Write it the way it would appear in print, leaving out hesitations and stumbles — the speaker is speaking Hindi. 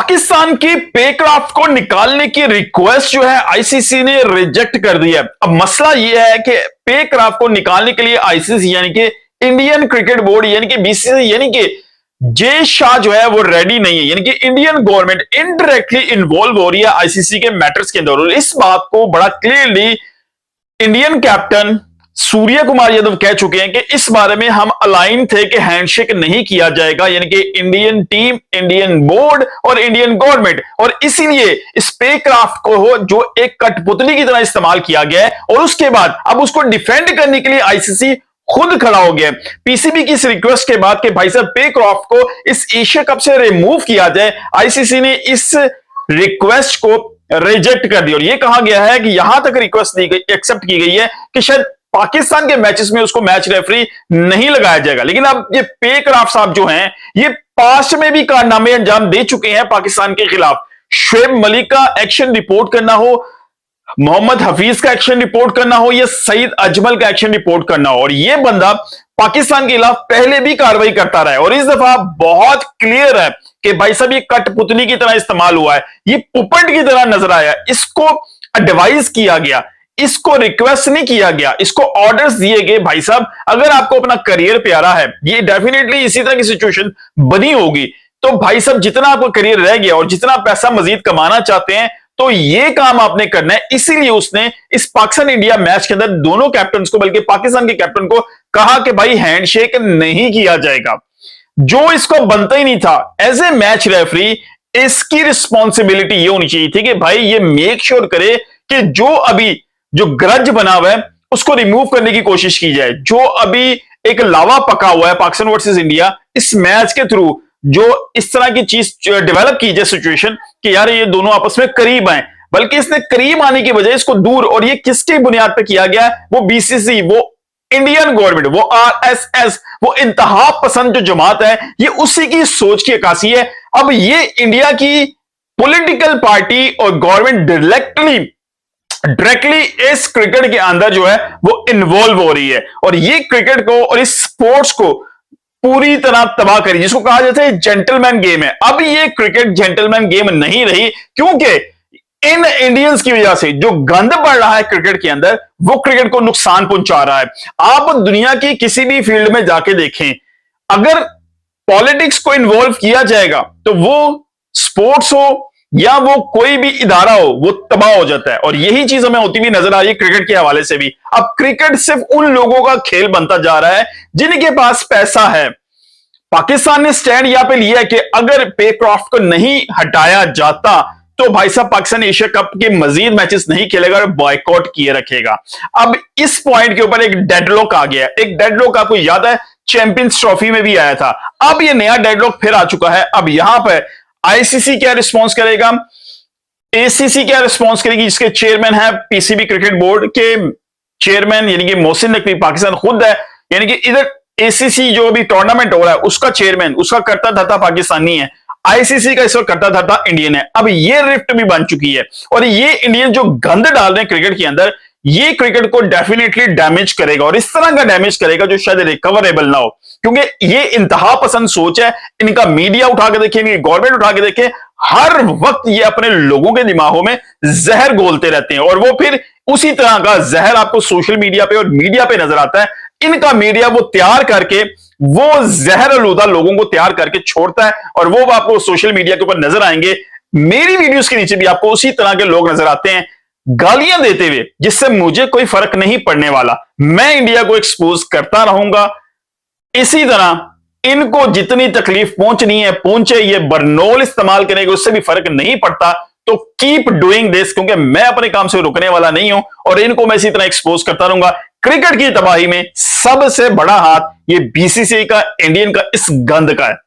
पाकिस्तान की पेक्राफ्ट को निकालने की रिक्वेस्ट जो है आईसीसी ने रिजेक्ट कर दी है। अब मसला यह है कि पेक्राफ्ट को निकालने के लिए आईसीसी यानी कि इंडियन क्रिकेट बोर्ड यानी कि बीसीसीआई यानी कि जय शाह जो है वो रेडी नहीं है, यानी कि इंडियन गवर्नमेंट इनडायरेक्टली इन्वॉल्व हो रही है आईसीसी के मैटर्स के अंदर। और इस बात को बड़ा clearly Indian captain Surya Kumar Yadav कह चुके हैं कि इस बारे में हम अलाइन थे कि हैंडशेक नहीं किया जाएगा, यानी कि इंडियन टीम, इंडियन बोर्ड और इंडियन गवर्नमेंट। और इसीलिए इस पेक्राफ्ट को जो एक कठपुतली की तरह इस्तेमाल किया गया है और उसके बाद अब उसको डिफेंड करने के लिए आईसीसी खुद खड़ा हो गया। पीसीबी की इस रिक्वेस्ट के बाद कि भाई साहब पेक्राफ्ट को इस एशिया कप से रिमूव किया जाए, आईसीसी ने इस रिक्वेस्ट को रिजेक्ट कर दिया। और यह कहा गया है कि यहां तक रिक्वेस्ट दी गई, एक्सेप्ट की गई है कि शायद पाकिस्तान के मैचेस में उसको मैच रेफरी नहीं लगाया जाएगा। लेकिन अब ये पेक्राफ्ट साहब जो हैं ये पास्ट में भी कारनामे अंजाम दे चुके हैं पाकिस्तान के खिलाफ। शुएब मलिक का एक्शन रिपोर्ट करना हो, मोहम्मद हफीज का एक्शन रिपोर्ट करना हो या सईद अजमल का एक्शन रिपोर्ट करना हो, और ये बंदा पाकिस्तान के खिलाफ पहले भी कार्रवाई करता रहा है। और इस दफा बहुत क्लियर है कि भाई साहब ये कठपुतली की तरह इस्तेमाल हुआ है, ये पुपट की तरह नजर आया, इसको एडवाइस किया गया, इसको रिक्वेस्ट नहीं किया गया, इसको ऑर्डर्स दिए गए। भाई साहब अगर आपको अपना करियर प्यारा है, ये डेफिनेटली इसी तरह की सिचुएशन बनी होगी, तो भाई साहब जितना आपका करियर रह गया और जितना पैसा मजीद कमाना चाहते हैं तो ये काम आपने करना है। इसीलिए उसने इस पाकिस्तान इंडिया मैच के अंदर दोनों कैप्टन को, बल्कि पाकिस्तान के कैप्टन को कहा कि भाई हैंडशेक नहीं किया जाएगा, जो इसको बनता ही नहीं था। एज ए मैच रेफरी इसकी रिस्पॉन्सिबिलिटी ये होनी चाहिए थी कि भाई ये मेक श्योर करे कि जो ग्रज बना हुआ है उसको रिमूव करने की कोशिश की जाए। जो अभी एक लावा पका हुआ है पाकिस्तान वर्सेस इंडिया, इस मैच के थ्रू जो इस तरह की चीज डेवलप की जाए सिचुएशन कि यार ये दोनों आपस में करीब आए, बल्कि इसने करीब आने की बजाय इसको दूर। और ये किसकी बुनियाद पर किया गया? वो बीसीसी, वो इंडियन गवर्नमेंट, वो आरएसएस, वो इंतहा पसंद जो जमात है, ये उसी की सोच की अक्कासी है। अब ये इंडिया की पॉलिटिकल पार्टी और गवर्नमेंट डायरेक्टली इस क्रिकेट के अंदर जो है वो इन्वॉल्व हो रही है, और ये क्रिकेट को और इस स्पोर्ट्स को पूरी तरह तबाह करी, जिसको कहा जाता है जेंटलमैन गेम है। अब ये क्रिकेट जेंटलमैन गेम नहीं रही, क्योंकि इन इंडियंस की वजह से जो गंद बढ़ रहा है क्रिकेट के अंदर, वो क्रिकेट को नुकसान पहुंचा रहा है। आप दुनिया की किसी भी फील्ड में जाके देखें, अगर पॉलिटिक्स को इन्वॉल्व किया जाएगा तो वो स्पोर्ट्स हो या वो कोई भी इदारा हो, वो तबाह हो जाता है। और यही चीज हमें होती हुई नजर आ रही है क्रिकेट के हवाले से भी। अब क्रिकेट सिर्फ उन लोगों का खेल बनता जा रहा है जिनके पास पैसा है। पाकिस्तान ने स्टैंड यहां पे लिया है कि अगर पेक्राफ्ट को नहीं हटाया जाता तो भाई साहब पाकिस्तान एशिया कप के मजीद मैचेस नहीं खेलेगा और बॉयकॉट किए रखेगा। अब इस पॉइंट के ऊपर एक डेडलॉक आ गया। एक डेडलॉक आपको याद है चैंपियंस ट्रॉफी में भी आया था, अब ये नया डेडलॉक फिर आ चुका है। अब यहां पर आईसीसी क्या रिस्पॉन्स करेगा, एसीसी क्या रिस्पॉन्स करेगी, जिसके चेयरमैन है पीसीबी क्रिकेट बोर्ड के चेयरमैन यानी कि मोहसिन नकवी पाकिस्तान खुद है, यानी कि इधर एसीसी जो भी टूर्नामेंट हो रहा है उसका चेयरमैन, उसका करता धरता पाकिस्तानी है, आईसीसी का इस वक्त करता धरता इंडियन है। अब ये रिफ्ट भी बन चुकी है, और ये इंडियन जो गंद डाल रहे हैं क्रिकेट के अंदर, ये क्रिकेट को डेफिनेटली डैमेज करेगा, और इस तरह का डैमेज करेगा जो शायद रिकवरेबल ना हो, क्योंकि ये इंतहा पसंद सोच है। इनका मीडिया उठा के देखे, इनकी गवर्नमेंट उठा के देखे, हर वक्त ये अपने लोगों के दिमागों में जहर घोलते रहते हैं, और वो फिर उसी तरह का जहर आपको सोशल मीडिया पे और मीडिया पे नजर आता है। इनका मीडिया वो तैयार करके, वो जहर आलूदा लोगों को तैयार करके छोड़ता है, और वो आपको सोशल मीडिया के ऊपर नजर आएंगे। मेरी वीडियोस के नीचे भी आपको उसी तरह के लोग नजर आते हैं गालियां देते हुए, जिससे मुझे कोई फर्क नहीं पड़ने वाला। मैं इंडिया को एक्सपोज करता रहूंगा। इसी तरह इनको जितनी तकलीफ पहुंचनी है पहुंचे, ये बरनोल इस्तेमाल करेंगे उससे भी फर्क नहीं पड़ता। तो कीप डूइंग दिस, क्योंकि मैं अपने काम से रुकने वाला नहीं हूं, और इनको मैं इसी तरह एक्सपोज करता रहूंगा। क्रिकेट की तबाही में सबसे बड़ा हाथ ये बीसीसीआई का, इंडियन का, इस गंद का है।